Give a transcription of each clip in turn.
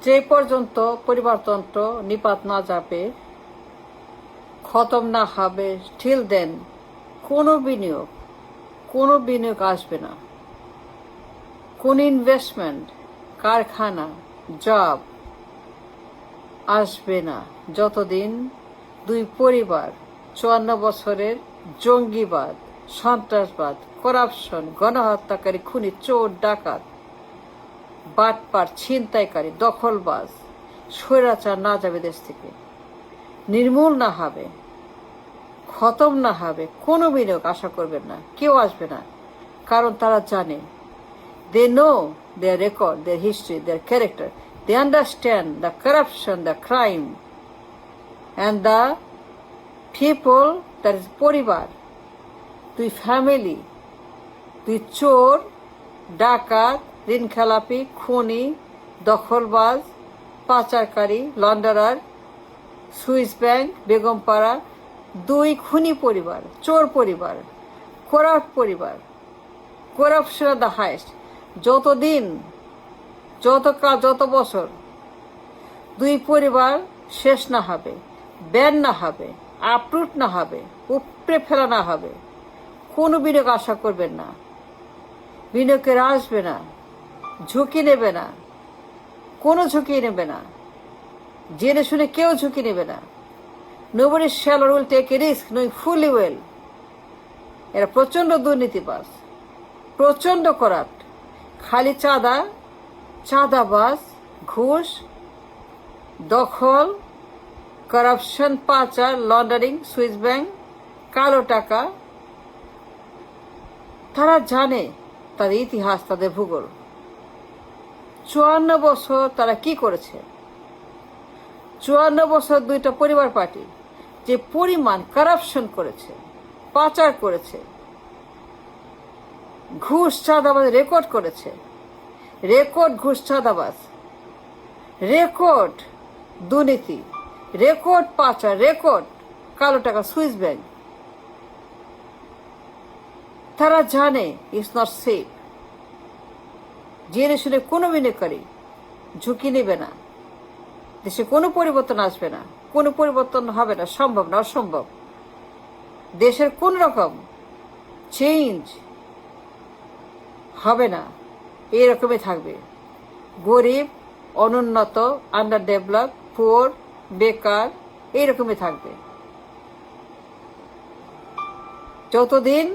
যে পর্যন্ত পরিবারতন্ত্র নিপাত না যাবে, খতম না হবে, till then কোনো বিনিয়োগ আসবে না। কোন ইনভেস্টমেন্ট, কারখানা, জব আসবে না যতদিন দুই পরিবার 54 বছরের জঙ্গিবাদ, সন্ত্রাসবাদ, করাপশন, গণহত্যাকারী, খুনি, চোর, ডাকাত, বাটপার, ছিনতাইকারী, দখলবাজ, স্বৈরাচার না যাবে দেশ থেকে, নির্মূল না হবে, খতম না হবে, কোনো বিনিয়োগ আশা করবেন না, কেউ আসবে না। কারণ তারা জানে, they know their record, their history, their character. They understand the corruption, the crime, and the people, that is পরিবার, তুই ফ্যামিলি, তুই চোর, ডাকাত, ঋণখেলাপি, খুনি, দখলবাজ, পাচারকারী, লন্ডারার, সুইস ব্যাংক, বেগমপাড়া, দুই খুনি পরিবার, চোর পরিবার, করাপ্ট পরিবার, করাপশন দ্য হাইস্ট। যতদিন, যত বছর দুই পরিবার শেষ না হবে, ব্যান না হবে, আপরুট না হবে, উপড়ে ফেলা না হবে, কোনো বিনিয়োগ আশা করবেন না। বিনিয়োগের আসবে না, ঝুঁকি নেবে না, কোনো ঝুঁকি নেবে না, জেনে শুনে কেউ ঝুঁকি নেবে না। Nobody shall or will take a risk knowing fully well এরা প্রচণ্ড দুর্নীতিবাজ, প্রচণ্ড করাপ্ট, খালি চাঁদাবাজ, ঘুষ, দখল, করাপশন, পাচার, লন্ডারিং, সুইস ব্যাংক, কালো টাকা। তারা জানে তাদের ইতিহাস, তাদের ভূগোল। 54 বছর তারা কি করেছে? 54 বছর দুইটা পরিবার পার্টি যে পরিমাণ কারাপশন করেছে, পাচার করেছে, ঘুষ চাঁদাবাজ রেকর্ড করেছে, রেকর্ড ঘুষ চাঁদাবাজ, রেকর্ড দুর্নীতি, রেকর্ড পাচার, রেকর্ড কালো টাকা, সুইস ব্যাংক। তারা জানে ইটস নট সেফ। জেনে শুনে কোনো বিনিয়োগকারী ঝুঁকি নেবে না। দেশে কোনো পরিবর্তন আসবে না, কোনো পরিবর্তন হবে না, সম্ভব না, অসম্ভব। দেশের কোন রকম চেঞ্জ হবে না, এইরকমই থাকবে। গরিব, অনুন্নত, আন্ডার ডেভেলপ, পুয়ার, বেকার, এইরকমই থাকবে যতদিন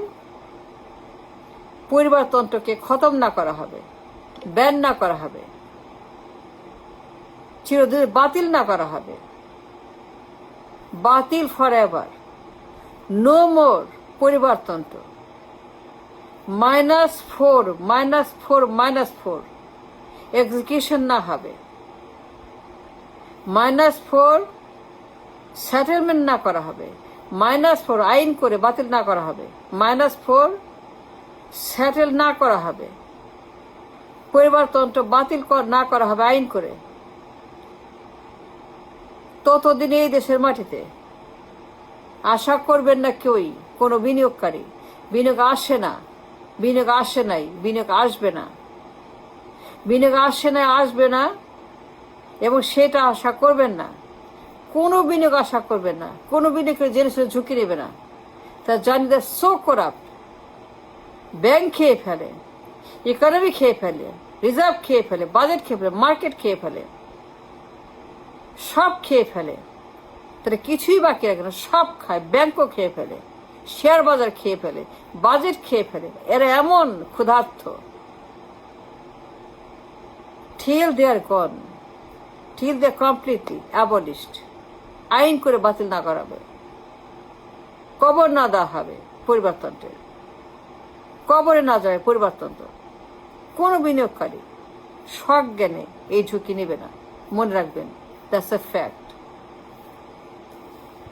পরিবারতন্ত্রকে খতম না করা হবে, ব্যান না করা হবে, চিরদিন বাতিল না করা হবে। বাতিল ফর এভার, নো মোর পরিবারতন্ত্র। -4 এক্সিকিউশন না হবে, -4 সেটেলমেন্ট না করা হবে, -4 আইন করে বাতিল না করা হবে, -4 সেটেল না করা হবে, পরিবারতন্ত্র বাতিল না করা হবে আইন করে। ততদিন এই দেশের মাটিতে আশা করবেন না কেউই, কোনো বিনিয়োগকারী। বিনিয়োগ আসে না, বিনিয়োগ আসে নাই, বিনিয়োগ আসবে না, বিনিয়োগ আসে না, আসবে না, এবং সেটা আশা করবেন না। কোনো বিনিয়োগ আশা করবেন না, কোনো বিনিয়োগের জেনে শুনে ঝুঁকি নেবে না। তা জানি দ্য সো করাপ্ট। ব্যাংক খেয়ে ফেলে, ইকোনমি খেয়ে ফেলে, রিজার্ভ খেয়ে ফেলে, বাজেট খেয়ে ফেলে, মার্কেট খেয়ে ফেলে, সব খেয়ে ফেলে। তাহলে কিছুই বাকি রাখে না, সব খায়। ব্যাংকও খেয়ে ফেলে, শেয়ার বাজার খেয়ে ফেলে, বাজেট খেয়ে ফেলে। এরা এমন ক্ষুধার্ত, till they are gone, till they are completely abolished, আইন করে বাতিল না করা হবে, কবর না দেওয়া হবে পরিবারতন্ত্রের, কবরে না যাবে পরিবারতন্ত্র। কোনো বিনিয়োগকারী সজ্ঞানে এই ঝুঁকি নেবে না, মনে রাখবেন, দ্যাটস আ ফ্যাক্ট।